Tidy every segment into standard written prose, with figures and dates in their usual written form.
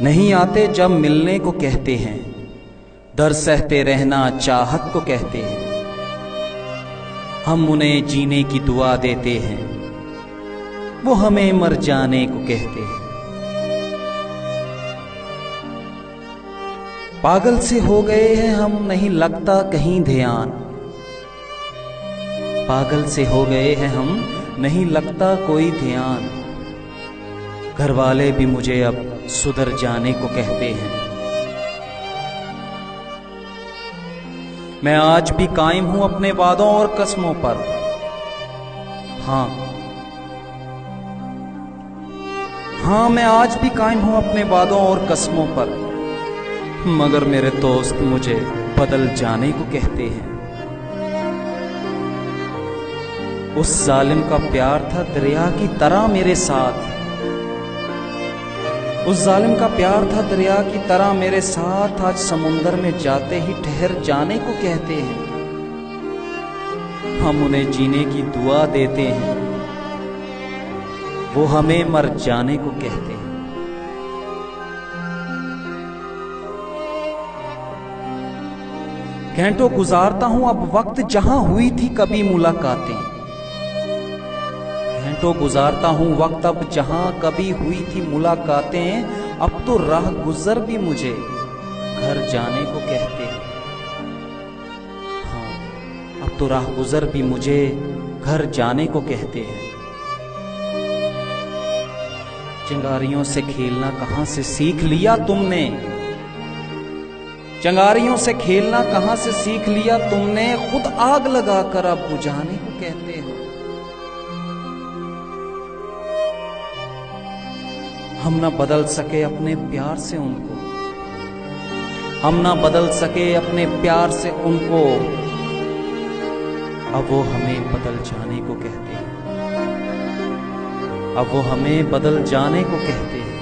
नहीं आते जब मिलने को कहते हैं, डर सहते रहना चाहत को कहते हैं। हम उन्हें जीने की दुआ देते हैं, वो हमें मर जाने को कहते हैं। पागल से हो गए हैं हम, नहीं लगता कहीं ध्यान। पागल से हो गए हैं हम, नहीं लगता कोई ध्यान। घर वाले भी मुझे अब सुधर जाने को कहते हैं। मैं आज भी कायम हूं अपने वादों और कस्मों पर। हाँ, मैं आज भी कायम हूं अपने वादों और कस्मों पर। मगर मेरे दोस्त मुझे बदल जाने को कहते हैं। उस जालिम का प्यार था दरिया की तरह मेरे साथ। उस जालिम का प्यार था दरिया की तरह मेरे साथ। आज समुंदर में जाते ही ठहर जाने को कहते हैं। हम उन्हें जीने की दुआ देते हैं, वो हमें मर जाने को कहते हैं। घंटों गुजारता हूं अब वक्त जहां हुई थी कभी मुलाकातें। घंटों गुजारता हूं वक्त अब जहां कभी हुई थी मुलाकातें। अब तो राह गुजर भी मुझे घर जाने को कहते हैं। हाँ, अब तो राह गुजर भी मुझे घर जाने को कहते हैं। चिंगारियों से खेलना कहां से सीख लिया तुमने? चिंगारियों से खेलना कहां से सीख लिया तुमने? खुद आग लगाकर अब बुझाने को कहते हो। हम ना बदल सके अपने प्यार से उनको, हम ना बदल सके अपने प्यार से उनको। अब वो हमें बदल जाने को कहते हैं। अब वो हमें बदल जाने को कहते हैं।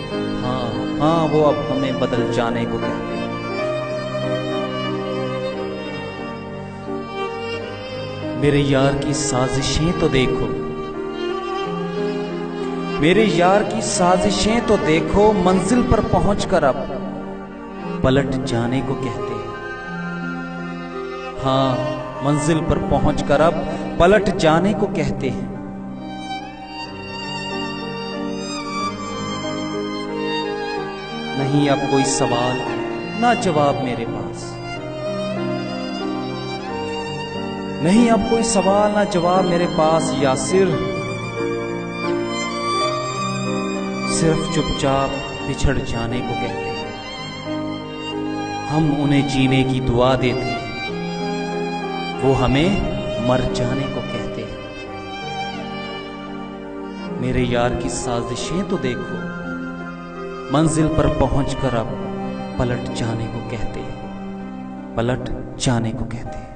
हाँ, वो अब हमें बदल जाने को कहते हैं। मेरे यार की साजिशें तो देखो, मेरे यार की साजिशें तो देखो। मंजिल पर पहुंचकर अब पलट जाने को कहते हैं। हाँ, मंजिल पर पहुंचकर अब पलट जाने को कहते हैं। नहीं अब कोई सवाल ना जवाब मेरे पास। नहीं अब कोई सवाल ना जवाब मेरे पास। या सिर्फ चुपचाप बिछड़ जाने को कहते हैं। हम उन्हें जीने की दुआ देते हैं, वो हमें मर जाने को कहते हैं। मेरे यार की साजिशें तो देखो, मंजिल पर पहुंचकर अब पलट जाने को कहते हैं। पलट जाने को कहते हैं।